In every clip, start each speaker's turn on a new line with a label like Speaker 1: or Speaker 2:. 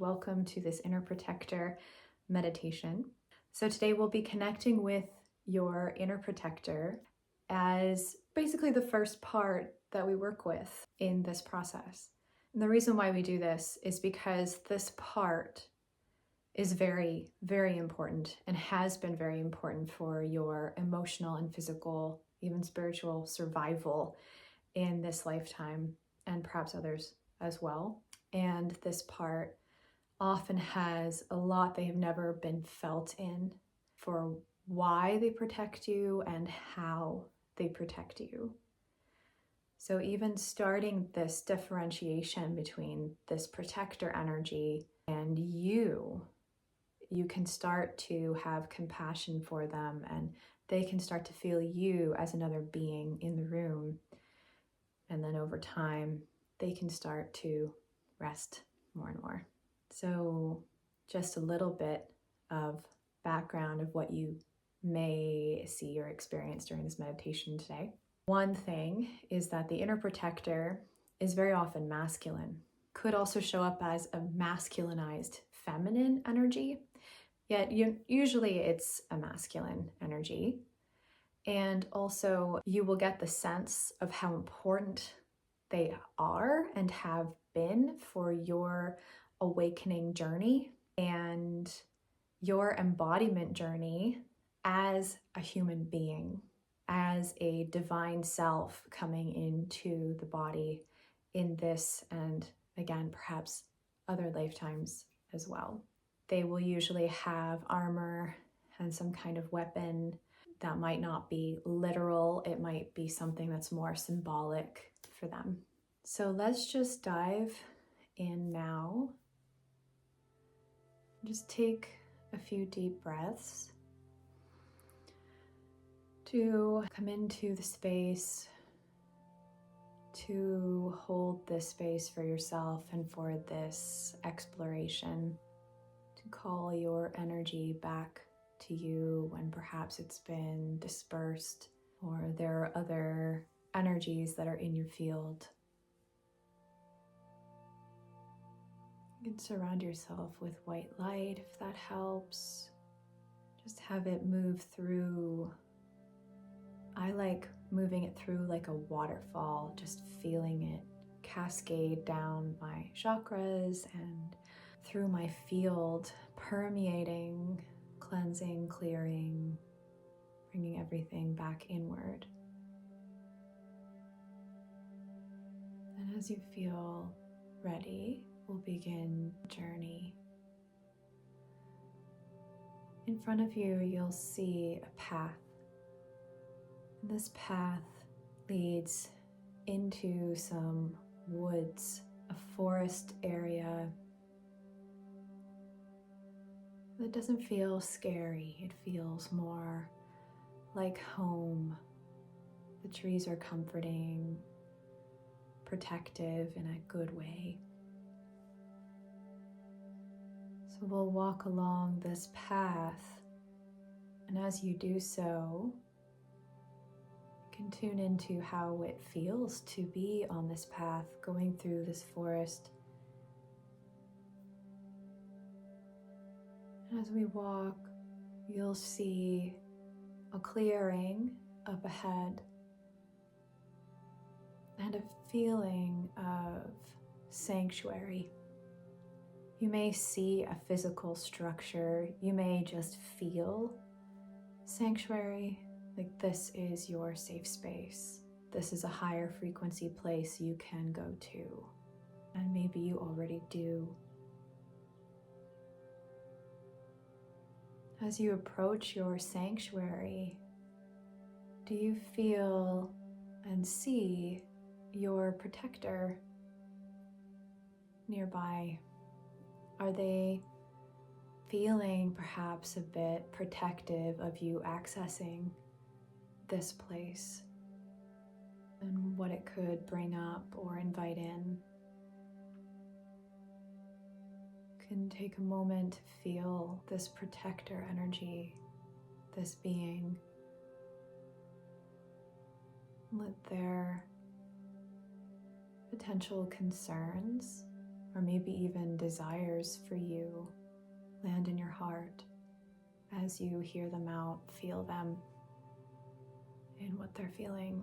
Speaker 1: welcome to this inner protector meditation. So today we'll be connecting with your inner protector as basically the first part that we work with in this process. And the reason why we do this is because this part is very, very important and has been very important for your emotional and physical, even spiritual survival in this lifetime and perhaps others as well. And this part often has a lot they have never been felt in for why they protect you and how they protect you. So even starting this differentiation between this protector energy and you can start to have compassion for them, and they can start to feel you as another being in the room. And then over time, they can start to rest more and more. So just a little bit of background of what you may see or experience during this meditation today. One thing is that the inner protector is very often masculine. Could also show up as a masculinized feminine energy, yet usually it's a masculine energy. And also you will get the sense of how important they are and have been for your awakening journey and your embodiment journey as a human being, as a divine self coming into the body in this and again, perhaps other lifetimes as well. They will usually have armor and some kind of weapon that might not be literal. It might be something that's more symbolic for them. So let's just dive in now. Just take a few deep breaths to come into the space, to hold this space for yourself and for this exploration, to call your energy back to you when perhaps it's been dispersed or there are other energies that are in your field. You can surround yourself with white light if that helps. Just have it move through. I like moving it through like a waterfall, just feeling it cascade down my chakras and through my field, permeating, cleansing, clearing, bringing everything back inward. And as you feel ready, we'll begin the journey. In front of you, you'll see a path. And this path leads into some woods, a forest area that doesn't feel scary. It feels more like home. The trees are comforting, protective in a good way. So we'll walk along this path, and as you do so, you can tune into how it feels to be on this path, going through this forest. And as we walk, you'll see a clearing up ahead and a feeling of sanctuary. You may see a physical structure. You may just feel sanctuary, like this is your safe space. This is a higher frequency place you can go to, and maybe you already do. As you approach your sanctuary, do you feel and see your protector nearby? Are they feeling perhaps a bit protective of you accessing this place and what it could bring up or invite in? You can take a moment to feel this protector energy, this being. Let their potential concerns or maybe even desires for you land in your heart as you hear them out, feel them in what they're feeling.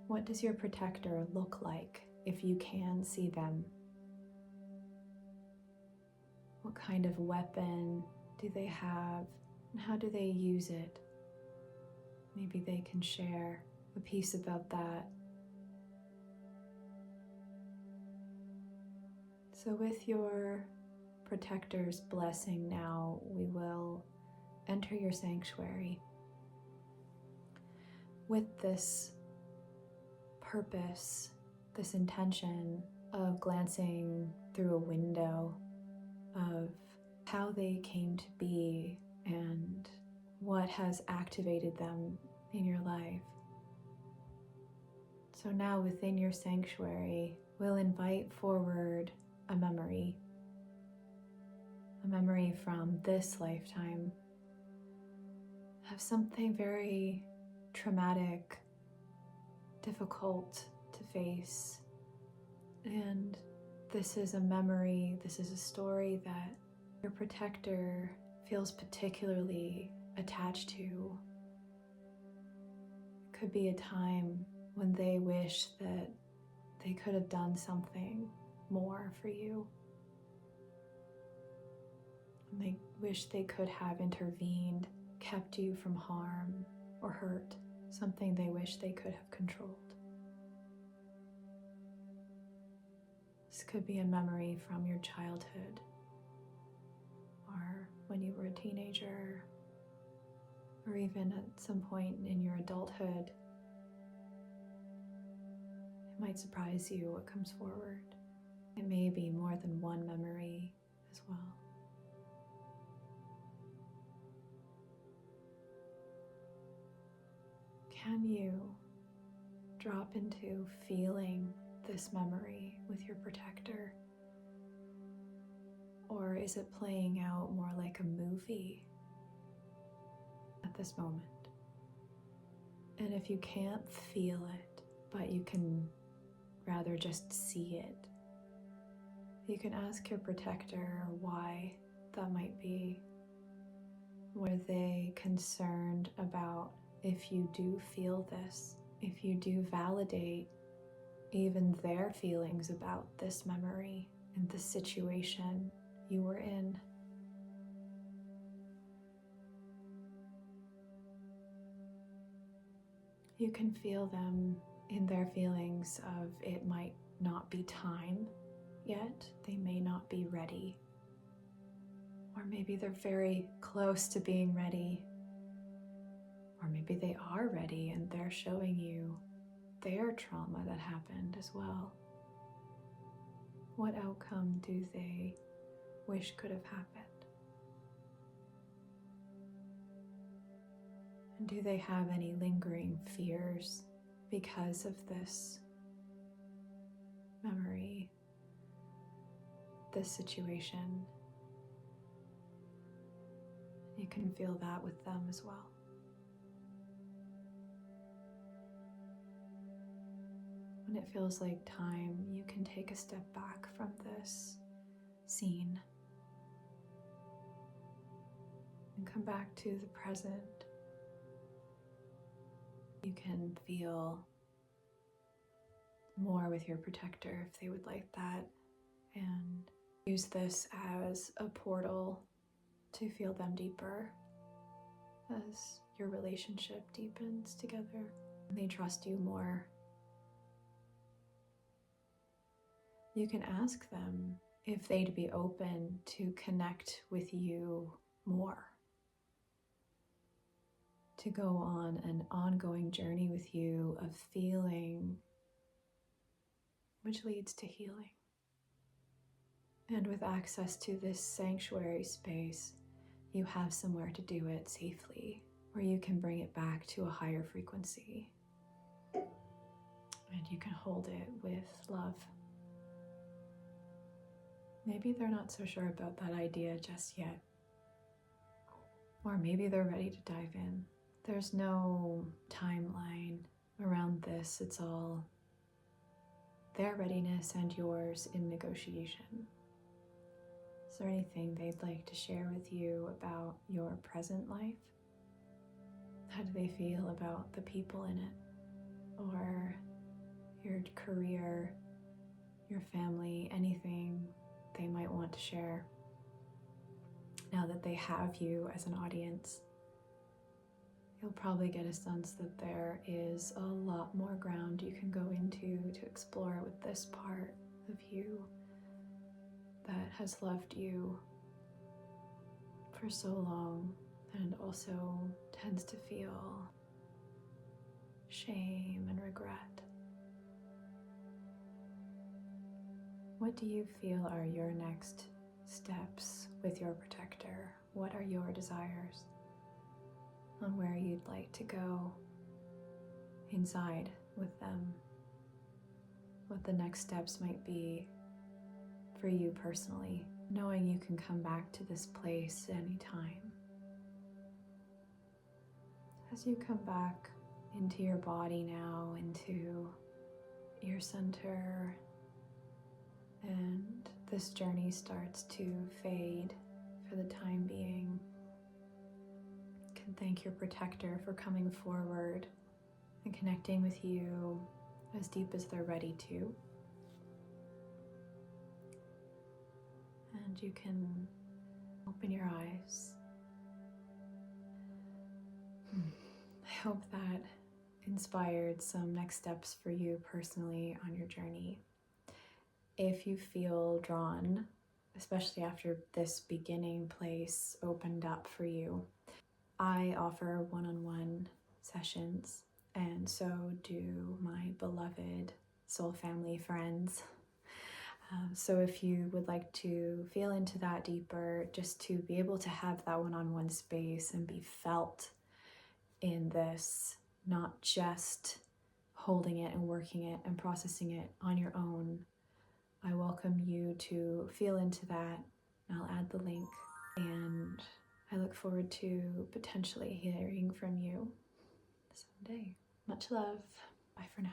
Speaker 1: What does your protector look like if you can see them? What kind of weapon do they have, and how do they use it? Maybe they can share a piece about that. So with your protector's blessing now, we will enter your sanctuary with this purpose, this intention of glancing through a window of how they came to be and what has activated them in your life. So now within your sanctuary, we'll invite forward a memory from this lifetime of something very traumatic, difficult to face. And this is a memory, this is a story that your protector feels particularly attached to. It could be a time when they wish that they could have done something more for you. And they wish they could have intervened, kept you from harm or hurt, something they wish they could have controlled. This could be a memory from your childhood or when you were a teenager or even at some point in your adulthood. It might surprise you what comes forward. It may be more than one memory as well. Can you drop into feeling this memory with your protector? Or is it playing out more like a movie at this moment? And if you can't feel it, but you can rather just see it, you can ask your protector why that might be. Were they concerned about if you do feel this, if you do validate even their feelings about this memory and the situation you were in? You can feel them in their feelings of it might not be time yet, they may not be ready, or maybe they're very close to being ready, or maybe they are ready and they're showing you their trauma that happened as well. What outcome do they wish could have happened? And do they have any lingering fears because of this memory, this situation? You can feel that with them as well. When it feels like time, you can take a step back from this scene and come back to the present. You can feel more with your protector if they would like that, and use this as a portal to feel them deeper as your relationship deepens together and they trust you more. You can ask them if they'd be open to connect with you more, to go on an ongoing journey with you of feeling, which leads to healing. And with access to this sanctuary space, you have somewhere to do it safely, where you can bring it back to a higher frequency. And you can hold it with love. Maybe they're not so sure about that idea just yet. Or maybe they're ready to dive in. There's no timeline around this. It's all their readiness and yours in negotiation. Is there anything they'd like to share with you about your present life? How do they feel about the people in it? Or your career, your family, anything they might want to share now that they have you as an audience? You'll probably get a sense that there is a lot more ground you can go into to explore with this part of you that has loved you for so long and also tends to feel shame and regret. What do you feel are your next steps with your protector? What are your desires on where you'd like to go inside with them? What the next steps might be for you personally, knowing you can come back to this place anytime. As you come back into your body now, into your center, and this journey starts to fade for the time being, you can thank your protector for coming forward and connecting with you as deep as they're ready to. And you can open your eyes. I hope that inspired some next steps for you personally on your journey. If you feel drawn, especially after this beginning place opened up for you, I offer one-on-one sessions, and so do my beloved soul family friends. So if you would like to feel into that deeper, just to be able to have that one-on-one space and be felt in this, not just holding it and working it and processing it on your own, I welcome you to feel into that. I'll add the link, and I look forward to potentially hearing from you someday. Much love. Bye for now.